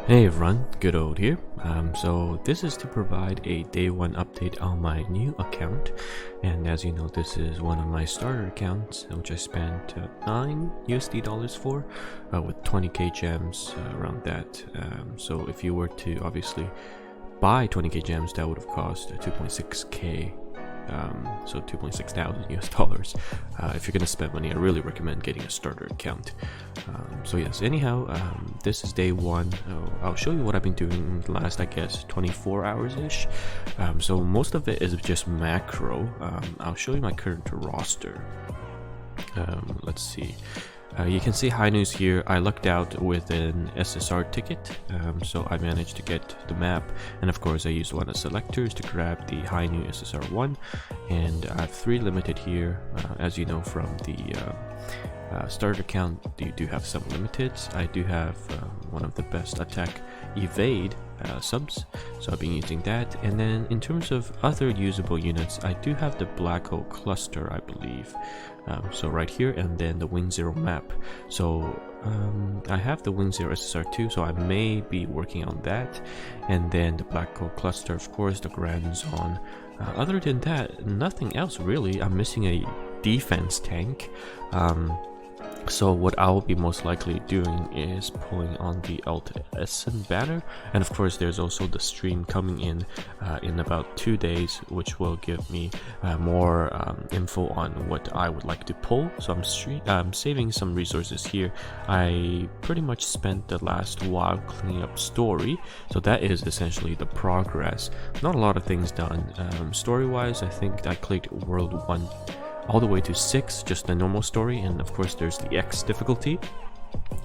Hey everyone, good old here. So this is to provide a day one update on my new account, and as you know, this is one of my starter accounts, which I spent $9 for, with 20k gems around that. So if you were to obviously buy 20k gems, that would have cost 2.6k. So 2.6 thousand US dollars. If you're gonna spend money, I really recommend getting a starter account. So yes, anyhow, this is day one. I'll show you what I've been doing in the last, I guess, 24 hours ish. So most of it is just macro. I'll show you my current roster. Let's see. You can see high news here. I lucked out with an SSR ticket, so I managed to get the map, and of course I used one of selectors to grab the high new SSR1, and I have 3 limited here. As you know from the starter account, you do have some limiteds. I do have one of the best attack evade subs, so I've been using that. And then in terms of other usable units, I do have the black hole cluster, I believe. So right here, and then the Wing Zero map. So I have the Wing Zero SSR2, so I may be working on that. And then the black hole cluster, of course, the Grand Zone. Other than that, nothing else really. I'm missing a defense tank. So what I will be most likely doing is pulling on the Eisen banner, and of course there's also the stream coming in about 2 days, which will give me more info on what I would like to pull. So I'm saving some resources here. I pretty much spent the last while cleaning up story, so that is essentially the progress. Not a lot of things done. Story wise, I think I clicked World 1 all the way to 6, just the normal story, and of course there's the X difficulty,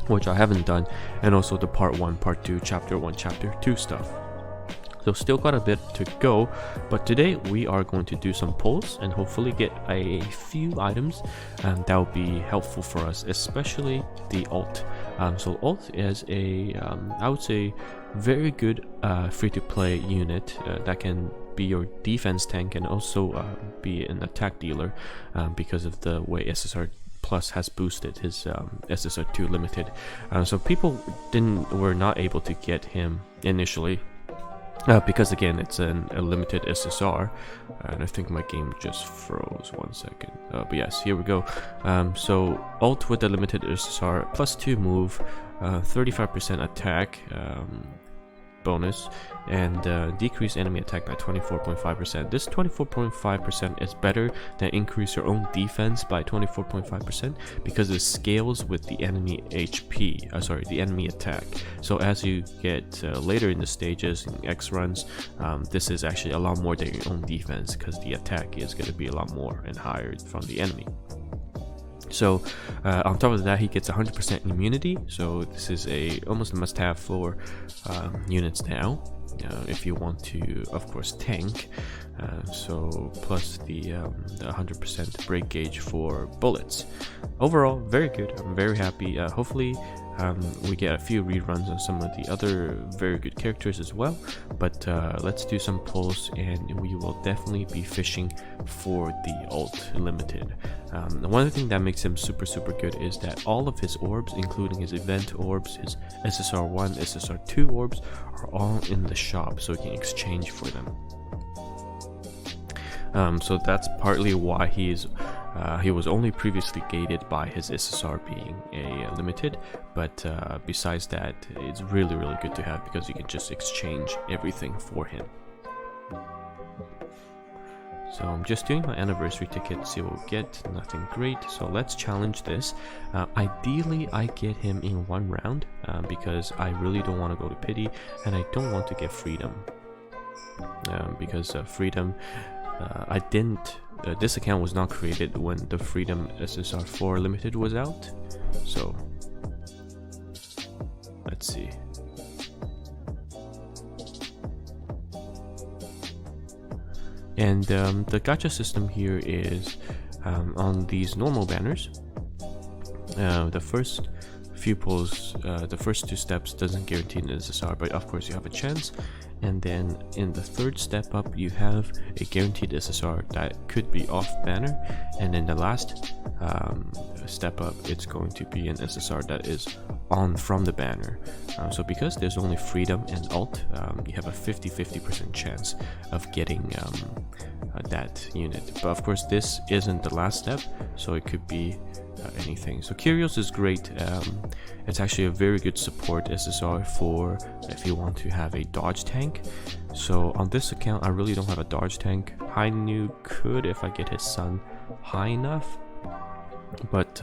which I haven't done, and also the part 1, part 2, chapter 1, chapter 2 stuff. So still got a bit to go, but today we are going to do some pulls and hopefully get a few items that will be helpful for us, especially the ult. So ult is a, I would say, very good free-to-play unit that can be your defense tank and also be an attack dealer, because of the way SSR Plus has boosted his SSR2 limited. So people were not able to get him initially. Because again, it's a limited SSR, and I think my game just froze 1 second. But yes, here we go. So ult with the limited SSR, +2 move, 35% attack bonus, and decrease enemy attack by 24.5%. This 24.5% is better than increase your own defense by 24.5% because it scales with the enemy HP, the enemy attack. So as you get later in the stages, in X runs, this is actually a lot more than your own defense because the attack is going to be a lot more and higher from the enemy. So on top of that, he gets 100% immunity, so this is almost a must-have for units now, if you want to, of course, tank. So plus the 100% break gauge for bullets. Overall, very good. I'm very happy. Hopefully we get a few reruns on some of the other very good characters as well, but let's do some pulls, and we will definitely be fishing for the ult limited. One thing that makes him super good is that all of his orbs, including his event orbs, his SSR1, SSR2 orbs, are all in the shop, so you can exchange for them. So that's partly why he was only previously gated by his SSR being a limited, but besides that, it's really good to have because you can just exchange everything for him. So I'm just doing my anniversary ticket, see what we'll get. Nothing great, so let's challenge this. Ideally I get him in 1 round, because I really don't want to go to pity, and I don't want to get freedom, because freedom, I didn't, this account was not created when the Freedom SSR4 limited was out. So let's see. And the gacha system here is on these normal banners. The first few pulls, the first 2 steps doesn't guarantee an SSR, but of course you have a chance. And then in the 3rd step up, you have a guaranteed SSR that could be off banner, and in the last step up, it's going to be an SSR that is on from the banner. So because there's only freedom and alt, you have a 50-50% chance of getting that unit. But of course this isn't the last step, so it could be anything. So Kyrios is great. It's actually a very good support SSR for if you want to have a dodge tank. So on this account I really don't have a dodge tank. Hainu could if I get his sun high enough, but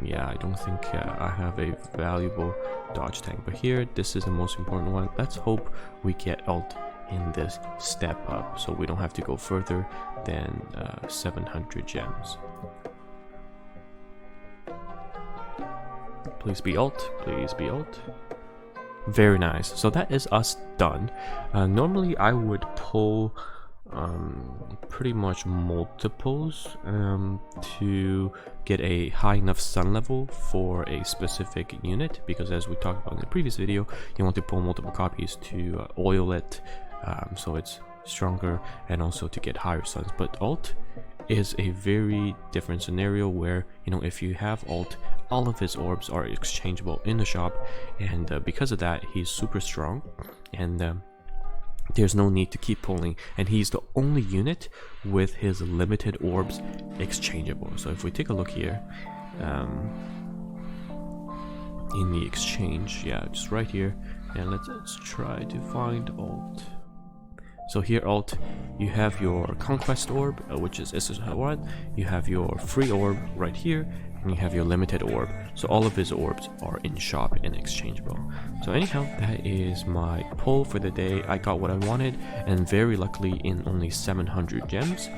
yeah, I don't think I have a valuable dodge tank. But here, this is the most important one. Let's hope we get alt in this step up, so we don't have to go further than 700 gems. Please be alt, please be alt. Very nice. So that is us done. Normally I would pull pretty much multiples to get a high enough sun level for a specific unit, because as we talked about in the previous video, you want to pull multiple copies to oil it so it's stronger, and also to get higher suns. But alt is a very different scenario where, you know, if you have alt, all of his orbs are exchangeable in the shop, and because of that he's super strong, and there's no need to keep pulling, and he's the only unit with his limited orbs exchangeable. So if we take a look here in the exchange, yeah, just right here, and let's try to find alt. So here alt, you have your conquest orb, which is SSR1, you have your free orb right here, and you have your limited orb. So all of his orbs are in shop and exchangeable. So anyhow, that is my pull for the day. I got what I wanted, and very luckily in only 700 gems.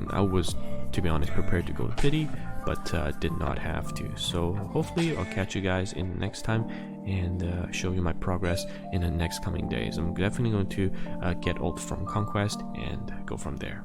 I was, to be honest, prepared to go to pity, but did not have to. So hopefully I'll catch you guys in the next time and show you my progress in the next coming days. I'm definitely going to get ult from conquest and go from there.